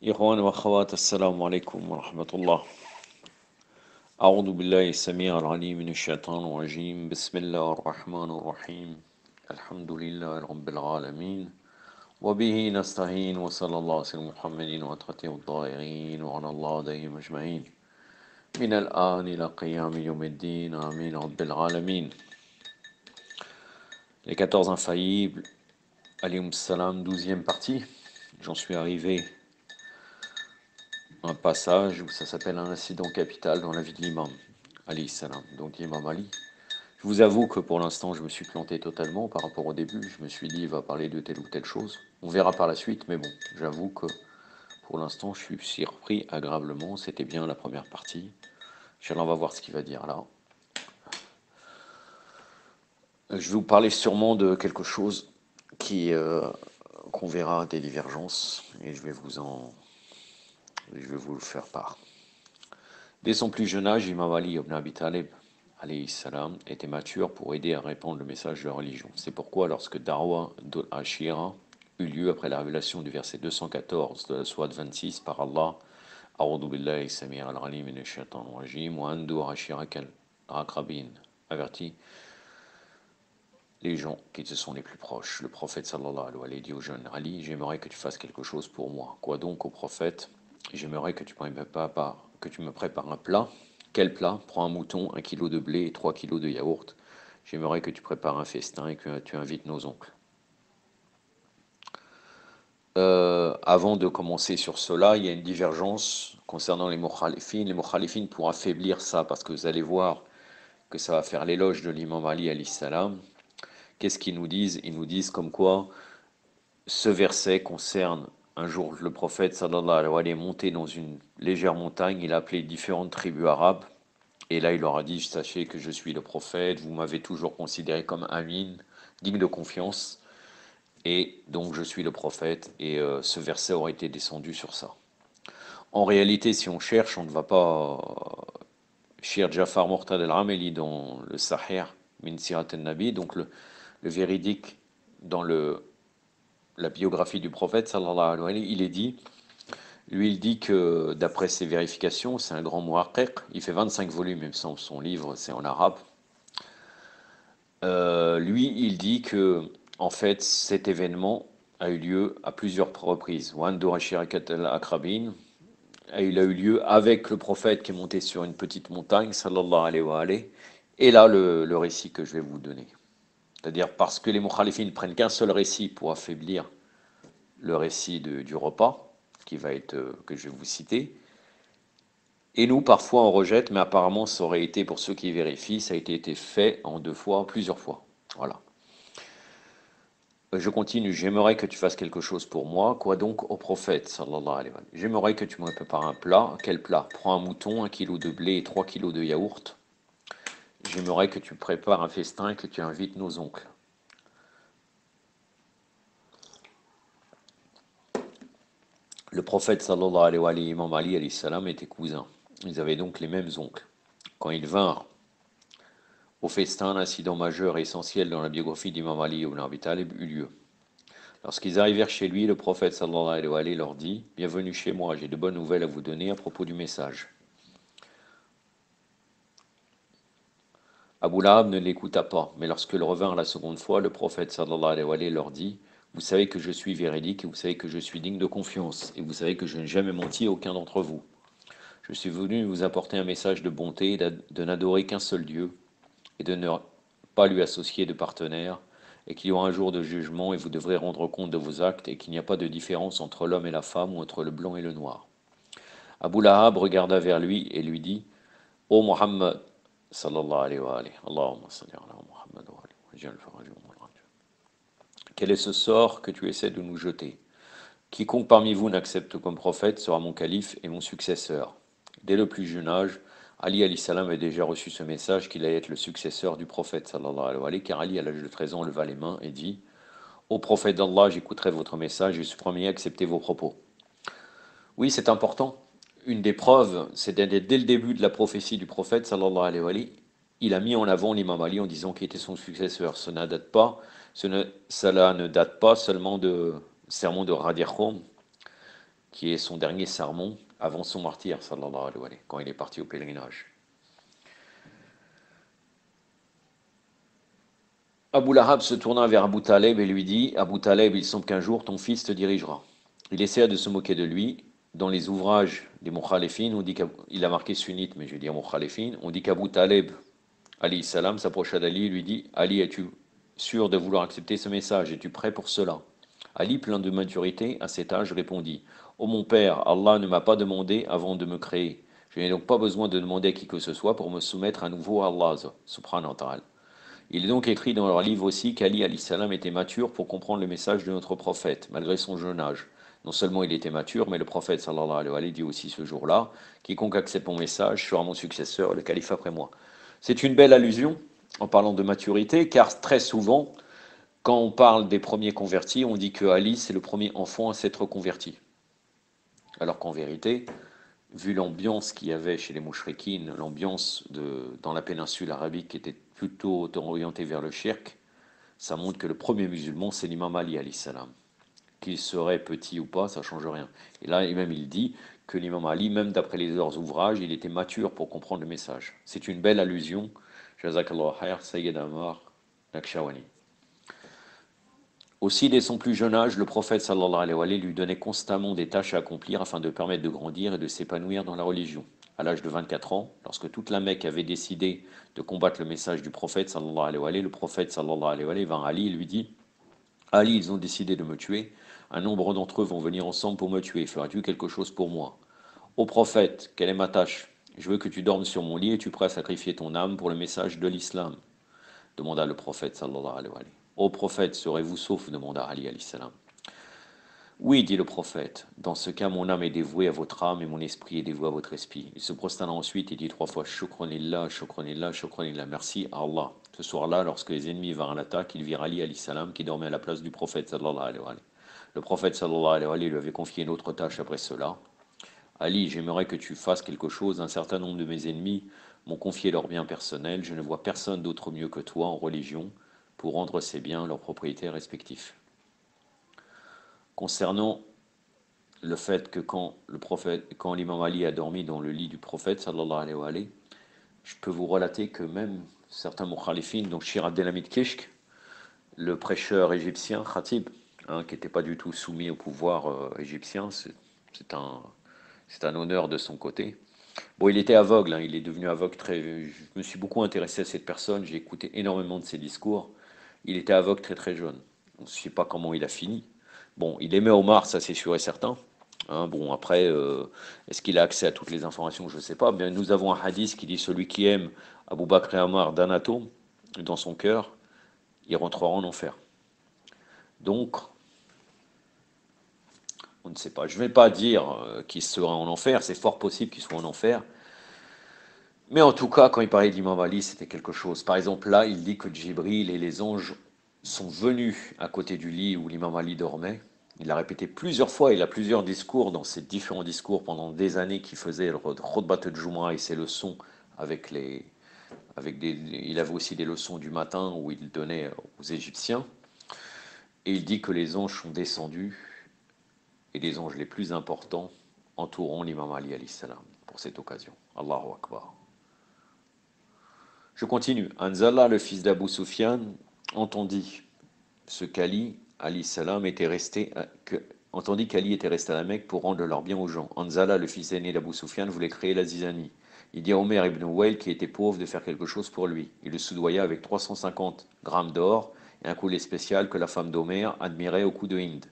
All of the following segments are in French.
إخوان وأخوات السلام عليكم ورحمة الله. أعوذ بالله السميع العليم من الشيطان الرجيم. بسم الله الرحمن الرحيم. الحمد لله رب العالمين وبه نستعين وصلى الله على سيدنا محمد وأتقته الطاهرين وعلى الله عليهم أجمعين من الآن إلى قيام يوم الدين آمين رب العالمين. Les 14 infaillibles, alayhum salam, 12e partie. J'en suis arrivé un passage où ça s'appelle un incident capital dans la vie de l'imam, alayhi salam, donc l'imam Ali. Je vous avoue que pour l'instant, je me suis planté totalement par rapport au début. Je me suis dit, il va parler de telle ou telle chose. On verra par la suite, mais bon, j'avoue que pour l'instant, je suis surpris agréablement. C'était bien la première partie. On va voir ce qu'il va dire là. Je vais vous parler sûrement de quelque chose qu'on verra des divergences, et je vais vous le faire part. Dès son plus jeune âge, Imam Ali ibn Abi Talib alayhi salam, était mature pour aider à répandre le message de la religion. C'est pourquoi lorsque Darwa d'Al-Ashira eut lieu après la révélation du verset 214 de la sourate 26 par Allah, A'udhu billahi samir al-alim minash shaitanir rajim wa andur ashirakal aqrabin, avertit les gens qui te sont les plus proches. Le prophète sallallahu alayhi wa sallam dit au jeune Ali, j'aimerais que tu fasses quelque chose pour moi. Quoi donc au prophète? J'aimerais que tu me prépares un plat. Quel plat? Prends un mouton, 1 kilo de blé et 3 kilos de yaourt. J'aimerais que tu prépares un festin et que tu invites nos oncles. Avant de commencer sur cela, il y a une divergence concernant les mukhalifines. Les mukhalifines, pour affaiblir ça, parce que vous allez voir que ça va faire l'éloge de l'imam Ali alayhi salam. Qu'est-ce qu'ils nous disent? Ils nous disent comme quoi ce verset concerne un jour le prophète sallallahu alayhi wa sallam monté dans une légère montagne, il a appelé différentes tribus arabes, et là il leur a dit, sachez que je suis le prophète, vous m'avez toujours considéré comme amin, digne de confiance, et donc je suis le prophète, et ce verset aurait été descendu sur ça. En réalité, si on cherche, on ne va pas... Shir Jafar Murtad al-Rameli dans le Sahih min Sirat al-Nabi, donc le véridique dans la biographie du prophète, sallallahu alayhi wa sallam, il est dit, lui il dit que d'après ses vérifications, c'est un grand muhaqqiq, il fait 25 volumes, même si son livre c'est en arabe. Lui il dit que en fait cet événement a eu lieu à plusieurs reprises. Wandur Ashirakat al-Akrabin, il a eu lieu avec le prophète qui est monté sur une petite montagne, sallallahu alayhi wa sallam, et là le récit que je vais vous donner. C'est-à-dire parce que les mukhalifines ne prennent qu'un seul récit pour affaiblir le récit du repas, qui va être, que je vais vous citer. Et nous, parfois, on rejette, mais apparemment, ça aurait été, pour ceux qui vérifient, ça a été fait en 2 fois, plusieurs fois. Voilà. Je continue. J'aimerais que tu fasses quelque chose pour moi. Quoi donc au prophète, sallallahu alayhi wa sallam? J'aimerais que tu me prépares un plat. Quel plat? Prends un mouton, 1 kilo de blé et 3 kilos de yaourt. J'aimerais que tu prépares un festin et que tu invites nos oncles. Le prophète sallallahu alayhi wa sallam et Imam Ali alayhi salam étaient cousins. Ils avaient donc les mêmes oncles. Quand ils vinrent au festin, un incident majeur et essentiel dans la biographie d'Imam Ali ibn Abi Talib eut lieu. Lorsqu'ils arrivèrent chez lui, le prophète sallallahu alayhi wa sallam leur dit, bienvenue chez moi, j'ai de bonnes nouvelles à vous donner à propos du message. Abu Lahab ne l'écouta pas, mais lorsqu'ils revinrent la seconde fois, le prophète sallallahu alayhi wa sallam leur dit, vous savez que je suis véridique et vous savez que je suis digne de confiance et vous savez que je n'ai jamais menti à aucun d'entre vous. Je suis venu vous apporter un message de bonté, de n'adorer qu'un seul Dieu et de ne pas lui associer de partenaire, et qu'il y aura un jour de jugement et vous devrez rendre compte de vos actes et qu'il n'y a pas de différence entre l'homme et la femme ou entre le blanc et le noir. Abu Lahab regarda vers lui et lui dit, ô Muhammad, sallallahu alayhi wa sallam, Allahumma salli ala Muhammad wa alihi. Quel est ce sort que tu essaies de nous jeter? Quiconque parmi vous n'accepte comme prophète sera mon calife et mon successeur. Dès le plus jeune âge, Ali alayhi salam a déjà reçu ce message qu'il allait être le successeur du prophète sallallahu alayhi wa sallam, car Ali à l'âge de 13 ans leva les mains et dit, ô prophète d'Allah, j'écouterai votre message et je suis premier à accepter vos propos. Oui, c'est important. Une des preuves, c'est dès le début de la prophétie du prophète sallallahu alayhi wa sallam, il a mis en avant l'imam Ali en disant qu'il était son successeur. Cela ne date pas seulement de sermon de Radir Khoum, qui est son dernier sermon avant son martyr, sallallahu alayhi wa sallam, quand il est parti au pèlerinage. Abu Lahab se tourna vers Abu Taleb et lui dit: Abu Taleb, il semble qu'un jour ton fils te dirigera. Il essaya de se moquer de lui. Dans les ouvrages des Mukhalifin, on dit qu'il a marqué sunnite, mais je vais dire Mukhalifin, on dit qu'Abu Taleb, alayhi salam, s'approcha d'Ali et lui dit: Ali, es-tu sûr de vouloir accepter ce message? Es-tu prêt pour cela? Ali, plein de maturité, à cet âge, répondit: Ô mon père, Allah ne m'a pas demandé avant de me créer. Je n'ai donc pas besoin de demander à qui que ce soit pour me soumettre à nouveau à Allah, subhanahu wa ta'ala. Il est donc écrit dans leur livre aussi qu'Ali alayhi salam était mature pour comprendre le message de notre prophète, malgré son jeune âge. Non seulement il était mature, mais le prophète sallallahu alayhi wa sallam dit aussi ce jour-là: quiconque accepte mon message sera mon successeur, le calife après moi. C'est une belle allusion en parlant de maturité, car très souvent, quand on parle des premiers convertis, on dit que Ali c'est le premier enfant à s'être converti. Alors qu'en vérité, vu l'ambiance qu'il y avait chez les mouchrikines, l'ambiance dans la péninsule arabique qui était plutôt orientée vers le shirk, ça montre que le premier musulman, c'est l'imam Ali alayhi salam. Qu'il serait petit ou pas, ça ne change rien. Et là, même il dit que l'imam Ali, même d'après leurs ouvrages, il était mature pour comprendre le message. C'est une belle allusion. Jazakallah khair, Sayyid Ammar Nakshawani. Aussi, dès son plus jeune âge, le prophète sallallahu alayhi wa sallam lui donnait constamment des tâches à accomplir afin de permettre de grandir et de s'épanouir dans la religion. À l'âge de 24 ans, lorsque toute la Mecque avait décidé de combattre le message du prophète sallallahu alayhi wa sallam, le prophète sallallahu alayhi wa sallam vint à Ali et lui dit: Ali, ils ont décidé de me tuer. Un nombre d'entre eux vont venir ensemble pour me tuer. Feras-tu quelque chose pour moi? Ô prophète, quelle est ma tâche? Je veux que tu dormes sur mon lit et tu prêt à sacrifier ton âme pour le message de l'islam, demanda le prophète sallallahu alayhi wa sallam. Ô prophète, serez-vous sauf? Demanda Ali alayhi salam. Oui, dit le prophète, dans ce cas mon âme est dévouée à votre âme et mon esprit est dévoué à votre esprit. Il se prosterna ensuite et dit 3 fois: Shukranillah, Shukranillah, Shukranillah, merci à Allah. Ce soir-là, lorsque les ennemis vinrent à l'attaque, ils virent Ali alayhi salam qui dormait à la place du prophète sallallahu alayhi wa sallam. Le prophète sallallahu alayhi wa sallam lui avait confié une autre tâche après cela. Ali, j'aimerais que tu fasses quelque chose. Un certain nombre de mes ennemis m'ont confié leurs biens personnels. Je ne vois personne d'autre mieux que toi en religion pour rendre ces biens leurs propriétaires respectifs. Concernant le fait que quand l'imam Ali a dormi dans le lit du prophète sallallahu alayhi wa sallam, je peux vous relater que même certains mukhalifines, donc Shir Abdelhamid Kishk, le prêcheur égyptien, Khatib, qui n'était pas du tout soumis au pouvoir égyptien, c'est un honneur de son côté. Bon, il était aveugle, il est devenu aveugle je me suis beaucoup intéressé à cette personne, j'ai écouté énormément de ses discours. Il était aveugle très très jeune. On ne sait pas comment il a fini. Bon, il aimait Omar, ça c'est sûr et certain. Bon, après, est-ce qu'il a accès à toutes les informations? Je ne sais pas. Bien, nous avons un hadith qui dit: celui qui aime Abu Bakr et Omar d'un atome dans son cœur, il rentrera en enfer. Donc, on ne sait pas. Je ne vais pas dire qu'il sera en enfer, c'est fort possible qu'il soit en enfer. Mais en tout cas, quand il parlait d'Imam Ali, c'était quelque chose. Par exemple, là, il dit que Djibril et les anges sont venus à côté du lit où l'imam Ali dormait. Il l'a répété plusieurs fois, il a plusieurs discours dans ses différents discours pendant des années qu'il faisait le Khutbat al-Jumu'ah et ses leçons il avait aussi des leçons du matin où il donnait aux Égyptiens. Et il dit que les anges sont descendus, et les anges les plus importants entourant l'imam Ali alayhi salam pour cette occasion. Allahu Akbar. Je continue. Hanzala, le fils d'Abu Sufyan, entendit ce qu'Ali alayhi salam entendit qu'Ali était resté à la Mecque pour rendre leurs biens aux gens. Hanzala, le fils aîné d'Abu Sufyan, voulait créer la zizanie. Il dit à Omer ibn Wail, qui était pauvre, de faire quelque chose pour lui. Il le soudoya avec 350 grammes d'or et un collier spécial que la femme d'Omer admirait au cou de Hind.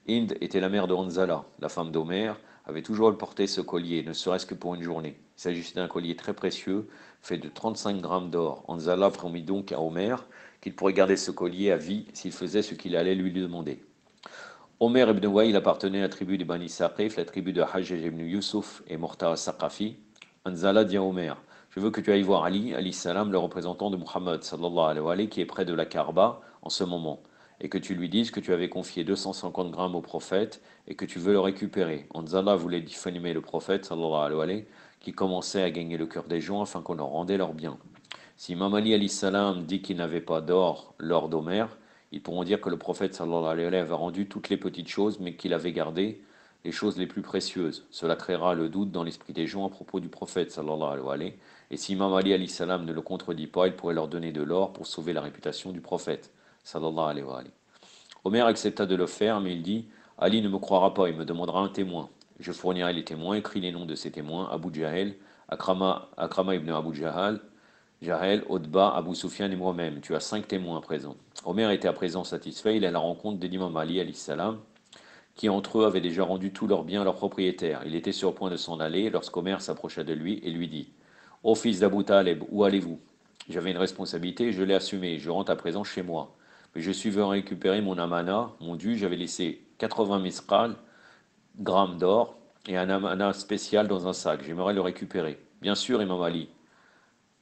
Hind était la mère de Hanzala. La femme d'Omer avait toujours porté ce collier, ne serait-ce que pour une journée. Il s'agissait d'un collier très précieux, fait de 35 grammes d'or. Hanzala promit donc à Omer qu'il pourrait garder ce collier à vie s'il faisait ce qu'il allait lui demander. Omer ibn Wail appartenait à la tribu des Bani Saqif, la tribu de Hajjaj ibn Yusuf et Morta Saqafi. Hanzala dit à Omer: je veux que tu ailles voir Ali, alayhi salam, le représentant de Muhammad, sallallahu alayhi wa sallam, qui est près de la Kaaba en ce moment, et que tu lui dises que tu avais confié 250 grammes au prophète et que tu veux le récupérer. Hanzala voulait diffamer le prophète, sallallahu alayhi wa sallam, qui commençait à gagner le cœur des gens afin qu'on leur rendait leurs biens. Si Imam Ali alayhi salam dit qu'il n'avait pas d'or lors d'Omer, ils pourront dire que le prophète sallallahu alayhi wa sallam avait rendu toutes les petites choses, mais qu'il avait gardé les choses les plus précieuses. Cela créera le doute dans l'esprit des gens à propos du prophète sallallahu alayhi wa sallam. Et si Imam Ali alayhi salam ne le contredit pas, il pourrait leur donner de l'or pour sauver la réputation du prophète sallallahu alayhi wa sallam. Omer accepta de le faire, mais il dit, Ali ne me croira pas, il me demandera un témoin. Je fournirai les témoins, écris les noms de ces témoins, Abu Jahel, Akrama ibn Abu Jahel, Otba, Abu Sufyan et moi-même. Tu as 5 témoins à présent. Omer était à présent satisfait, il est à la rencontre de l'imam Ali alayhi salam, qui entre eux avaient déjà rendu tous leurs biens à leurs propriétaires. Il était sur le point de s'en aller lorsqu'Omer s'approcha de lui et lui dit, ô fils d'Abu Taleb, où allez-vous? J'avais une responsabilité et je l'ai assumée, je rentre à présent chez moi. Mais je suis venu récupérer mon amana, mon dû, j'avais laissé 80 misqal, grammes d'or, et un amana spécial dans un sac. J'aimerais le récupérer. Bien sûr, Imam Ali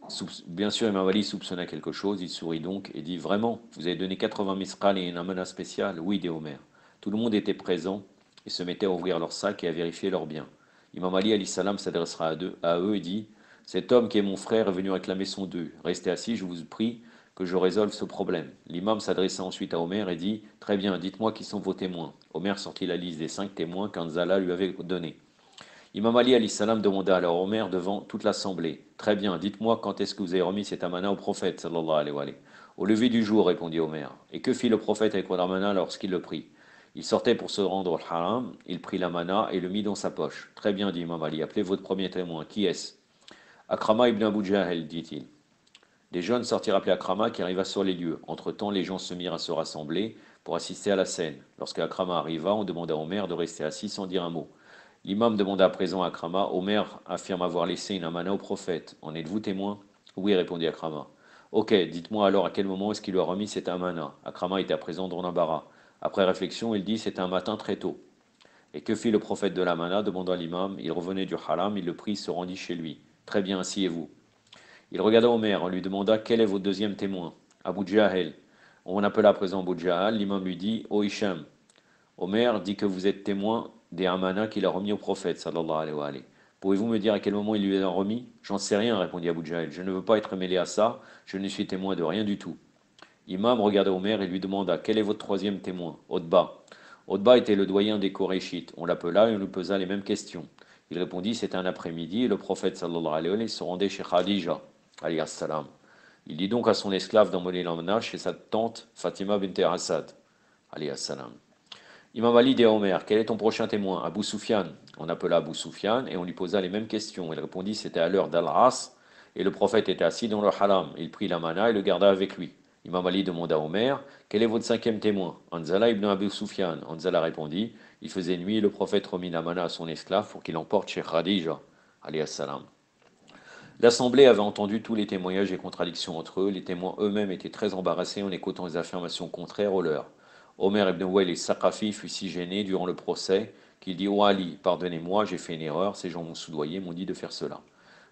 soupçonna quelque chose, il sourit donc et dit, vraiment, vous avez donné 80 misqal et un amana spécial? Oui, dit Omer. Tout le monde était présent et se mettait à ouvrir leurs sacs et à vérifier leurs biens. Imam Ali alayhi salam s'adressera à eux et dit, cet homme qui est mon frère est venu réclamer son dû. Restez assis, je vous prie que je résolve ce problème. L'imam s'adressa ensuite à Omer et dit, très bien, dites-moi qui sont vos témoins. Omer sortit la liste des 5 témoins qu'Anzala lui avait donnés. Imam Ali alayhi salam demanda alors Omer devant toute l'assemblée, très bien, dites-moi quand est-ce que vous avez remis cet amana au prophète sallallahu alayhi wa sallam. Au lever du jour, répondit Omer. Et que fit le prophète avec l'amana lorsqu'il le prit? Il sortait pour se rendre au haram, il prit l'amana et le mit dans sa poche. Très bien, dit Imam Ali, appelez votre premier témoin. Qui est-ce? Akrama ibn Abu Jahel, dit-il. Des jeunes sortirent appeler Akrama qui arriva sur les lieux. Entre-temps, les gens se mirent à se rassembler pour assister à la scène. Lorsque Akrama arriva, on demanda à Omer de rester assis sans dire un mot. L'imam demanda à présent à Akrama, Omer affirme avoir laissé une amana au prophète. En êtes-vous témoin? Oui, répondit Akrama. Ok, dites-moi alors à quel moment est-ce qu'il lui a remis cette amana? Akrama était à présent dans l'embarras. Après réflexion, il dit, c'était un matin très tôt. Et que fit le prophète de l'amana? Demanda l'imam. Il revenait du haram, il le prit, se rendit chez lui. Très bien, asseyez-vous. Il regarda Omer, on lui demanda quel est votre deuxième témoin? Abu Jahel. On appela à présent Abu Jahal, l'imam lui dit, ô Hicham, Omer dit que vous êtes témoin des amana qu'il a remis au prophète, sallallahu alayhi wa sallam. Pouvez-vous me dire à quel moment il lui a remis? J'en sais rien, répondit Abu Jahel. Je ne veux pas être mêlé à ça, je ne suis témoin de rien du tout. Imam regarda Omer et lui demanda, quel est votre troisième témoin? Otba. Otba était le doyen des Koréchites. On l'appela et on lui posa les mêmes questions. Il répondit, c'était un après-midi et le prophète sallallahu alayhi wa sallam se rendait chez Khadija, alayhi salam. Il dit donc à son esclave d'emmener l'emmener chez sa tante Fatima bint Assad, alayhi salam. Imam Ali dit à Omer, quel est ton prochain témoin? Abu Sufyan. On appela Abu Sufyan et on lui posa les mêmes questions. Il répondit, c'était à l'heure d'Al-Ras et le prophète était assis dans le haram. Il prit la mana et le garda avec lui. Imam Ali demanda à Omer, quel est votre cinquième témoin? Anzala ibn Abu Sufyan. Anzala répondit, il faisait nuit et le prophète remit la mana à son esclave pour qu'il emporte chez Khadija, alayhi salam. L'assemblée avait entendu tous les témoignages et contradictions entre eux. Les témoins eux-mêmes étaient très embarrassés en écoutant les affirmations contraires aux leurs. Omer ibn Wa'il al-Saqafi fut si gêné durant le procès qu'il dit, ô Ali, pardonnez-moi, j'ai fait une erreur, ces gens m'ont soudoyé, m'ont dit de faire cela.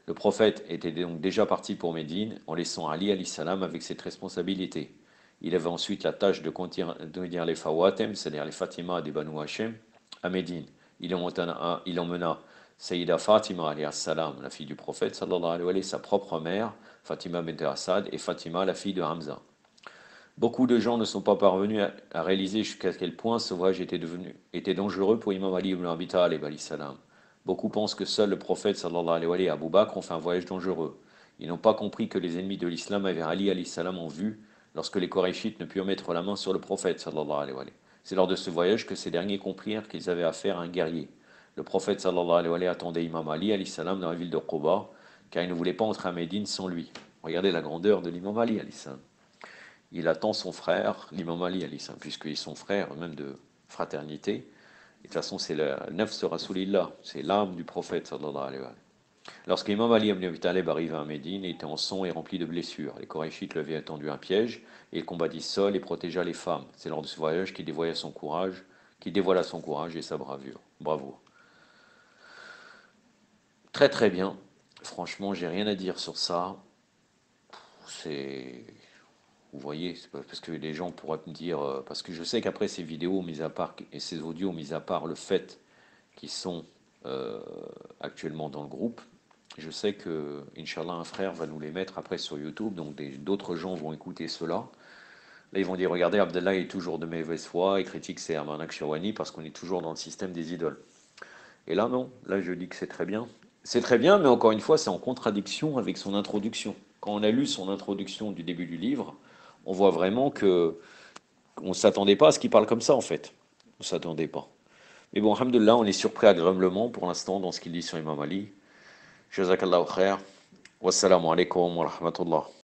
Le prophète était donc déjà parti pour Médine en laissant Ali alayhi salam avec cette responsabilité. Il avait ensuite la tâche de conduire les Fawatem, c'est-à-dire les Fatima des Banu Hachem, à Médine. Il emmena Sayyida Fatima alayhi salam, la fille du prophète, sallallahu alayhi wa sallam, sa propre mère, Fatima bint Assad, et Fatima, la fille de Hamza. Beaucoup de gens ne sont pas parvenus à réaliser jusqu'à quel point ce voyage était dangereux pour Imam Ali ibn Abi Talib alayhi salam. Beaucoup pensent que seul le prophète sallallahu alayhi wa sallam et Abu Bakr ont fait un voyage dangereux. Ils n'ont pas compris que les ennemis de l'islam avaient Ali alayhi salam en vue lorsque les Korachites ne purent mettre la main sur le prophète sallallahu alayhi wa sallam. C'est lors de ce voyage que ces derniers comprirent qu'ils avaient affaire à un guerrier. Le prophète sallallahu alayhi wa sallam attendait Imam Ali alayhi salam dans la ville de Quba car il ne voulait pas entrer à Médine sans lui. Regardez la grandeur de l'imam Ali alayhi salam. Il attend son frère, l'imam Ali alayhi salam, puisqu'il est son frère, même de fraternité. Et de toute façon, c'est le nafs Rasulillah, c'est l'âme du prophète sallallahu alayhi wa sallam. Lorsqu'Imam Ali ibn Abi Talib arriva à Médine, il était en sang et rempli de blessures. Les Korachites lui avaient tendu un piège et il combattit seul et protégea les femmes. C'est lors de ce voyage qu'il dévoila son courage et sa bravure. Bravo. Très très bien. Franchement, j'ai rien à dire sur ça. C'est, vous voyez, c'est pas parce que les gens pourraient me dire, parce que je sais qu'après ces vidéos, mis à part et ces audios, mis à part le fait qu'ils sont actuellement dans le groupe, je sais que, Inch'Allah, un frère va nous les mettre après sur YouTube, donc d'autres gens vont écouter cela. Là, ils vont dire, regardez, Abdallah est toujours de mauvaise foi et critique ses Armanak Shirwani parce qu'on est toujours dans le système des idoles. Et là, non. Là, je dis que c'est très bien. C'est très bien, mais encore une fois, c'est en contradiction avec son introduction. Quand on a lu son introduction du début du livre, on voit vraiment que on ne s'attendait pas à ce qu'il parle comme ça, en fait. On ne s'attendait pas. Mais bon, alhamdoulilah, on est surpris agréablement pour l'instant dans ce qu'il dit sur Imam Ali. Jazakallahu khair. Wassalamu alaikum wa rahmatullah.